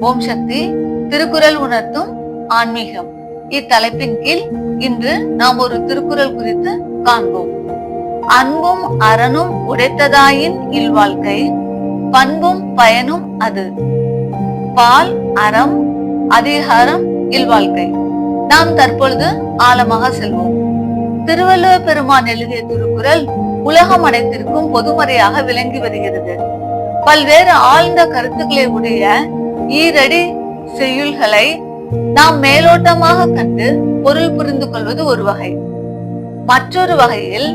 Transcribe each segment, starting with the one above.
ஓம் சக்தி. திருக்குறள் உணர்த்தும் ஆன்மீகம் இத்தலைப்பின் கீழ் இன்று நாம் ஒரு திருக்குறள் குறித்து காண்போம். அன்பும் அறனும் உடைத்ததாயின் இல்வாழ்க்கை, பண்பும் பயனும் அது. பால் அறம் அதிகாரம் இல்வாழ்க்கை. நாம் தற்பொழுது ஆழமாக செல்வோம். திருவள்ளுவ பெருமான் எழுதிய திருக்குறள் உலகம் அனைத்திற்கும் பொதுமறையாக விளங்கி வருகிறது. பல்வேறு ஆழ்ந்த கருத்துக்களை உடைய ஈரடி செய்யுள்களை நாம் மேலோட்டமாக கண்டு பொருள் புரிந்து கொள்வது ஒரு வகை. மற்றொரு வகையில்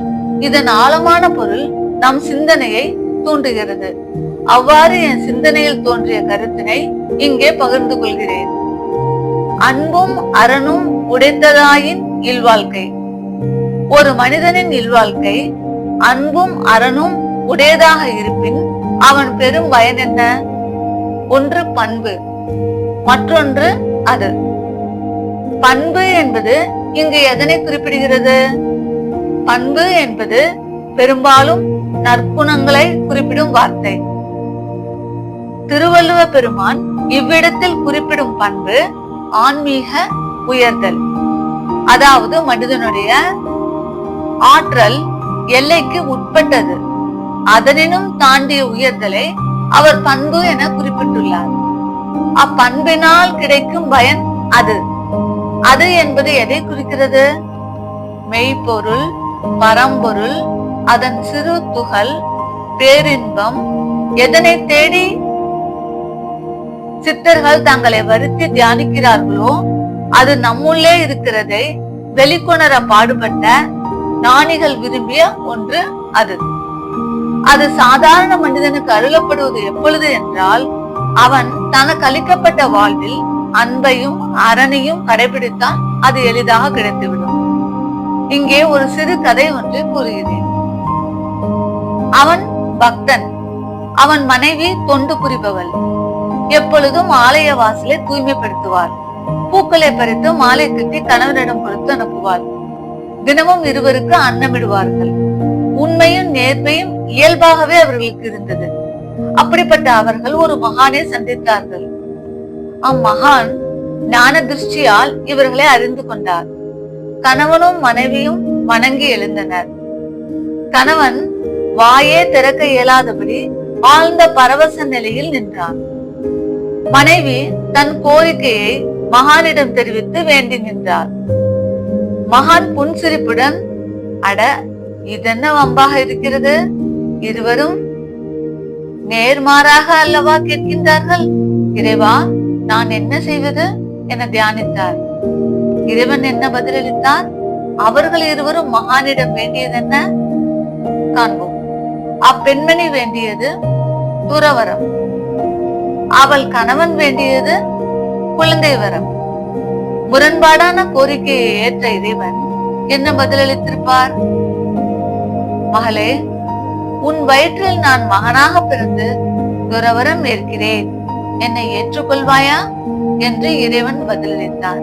இதன் ஆழமான பொருள் நம் சிந்தனையை தூண்டுகிறது. அவ்வாறு என் சிந்தனையில் தோன்றிய கருத்தினை இங்கே பகிர்ந்து கொள்கிறேன். அன்பும் அறனும் உடைத்ததாயின் இல்வாழ்க்கை. ஒரு மனிதனின் இல்வாழ்க்கை அன்பும் அறனும் உடையதாக இருப்பின் அவன் பெரும் பயன் என்ன? ஒன்று பண்பு, மற்றொன்று அது. பண்பு என்பது இங்கு எதனை குறிப்பிடுகிறது? பண்பு என்பது பெரும்பாலும் நற்குணங்களை குறிப்பிடும் வார்த்தை. திருவள்ளுவ பெருமான் இவ்விடத்தில் குறிப்பிடும் பண்பு ஆன்மீக உயர்தல். அதாவது மனிதனுடைய ஆற்றல் எல்லைக்கு உட்பட்டது, அதனினும் தாண்டிய உயர்தலை அவர் பண்பு என குறிப்பிட்டுள்ளார். அப்பண்பினால் கிடைக்கும் பயன் அது. அது என்பது எதை குறிக்கிறது? மெய்ப்பொருள், பரம்பொருள், அதன் சிறு துகள், பேரின்பம். எதனை தேடி சித்தர்கள் தங்களை வருத்தி தியானிக்கிறார்களோ அது நம்முள்ளே இருக்கிறதை வெளிக்கொணர பாடுபட்ட ஞானிகள் விரும்பிய ஒன்று அது. அது சாதாரண மனிதனுக்கு அருளப்படுவது எப்பொழுது என்றால், அவன் தனக்கு அளிக்கப்பட்ட வாழ்வில் அன்பையும் அறனையும் கடைபிடித்தால் அது எளிதாக கிடைத்துவிடும். இங்கே ஒரு சிறு கதை ஒன்றை கூறுகிறேன். அவன் பக்தன். அவன் மனைவி தொண்டு புரிபவள். எப்பொழுதும் ஆலய வாசலை தூய்மைப்படுத்துவார். பூக்களை பறித்து மாலை கட்டி கணவனிடம் கொடுத்து அனுப்புவார். தினமும் இருவருக்கு அன்னமிடுவார்கள். உண்மையும் நேர்மையும் இயல்பாகவே அவர்களுக்கு இருந்தது. அப்படிப்பட்ட அவர்கள் ஒரு மகானை சந்தித்தார்கள். அம்மகான் ஞான திருஷ்டியால் இவர்களை அறிந்து கொண்டார். கணவனும் மனைவியும் வணங்கி எழுந்தனர். கணவன் வாயே திறக்க இயலாதபடி ஆழ்ந்த பரவச நிலையில் நின்றான். மனைவி தன் கோரிக்கையை மகானிடம் தெரிவித்து வேண்டி நின்றார். மகான் புன்சிரிப்புடன், அட, இதென்ன வம்பாக இருக்கிறது? இருவரும் நேர்மாறாக அல்லவா கேட்கின்றார்கள். இறைவா, நான் என்ன செய்வது என தியானித்தார். இறைவன் என்ன பதிலளித்தார்? அவர்கள் இருவரும் மகானிடம் வேண்டியது என்ன காண்போம். அப்பெண்மணி வேண்டியது துறவரம், அவள் கணவன் வேண்டியது குழந்தை வரம். முரண்பாடான கோரிக்கையை ஏற்ற இறைவன் என்ன பதிலளித்திருப்பார்? மகளே, உன் வயிற்றில் நான் மகனாக பிறந்து துறவரம் ஏற்கிறேன், என்னை ஏற்றுக்கொள்வாயா என்று இறைவன் பதிலளித்தார்.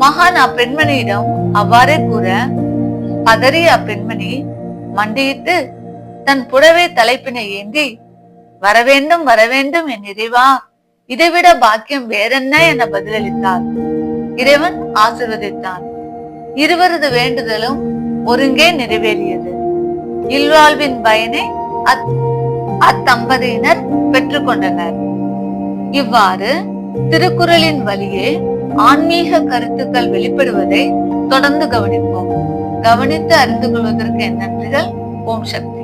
மகான் அப்பெண்மணியிடம் அவ்வாறே கூற, பதறிய அப்பெண்மணி மண்டியிட்டு தன் புடவை தலைப்பினை ஏந்தி, வரவேண்டும் வரவேண்டும் என் இறைவா, இதைவிட பாக்கியம் வேறென்ன என பதிலளித்தார். இறைவன் ஆசீர்வதித்தான். இருவரது வேண்டுதலும் ஒருங்கே நிறைவேறியது. இல்வாழ்வின் பயனை அத்தம்பதியினர் பெற்றுக்கொண்டனர். இவ்வாறு திருக்குறளின் வழியே ஆன்மீக கருத்துக்கள் வெளிப்படுவதை தொடர்ந்து கவனிப்போம். கவனித்து அறிந்து கொள்வதற்கு என் நன்றிகள். ஓம் சக்தி.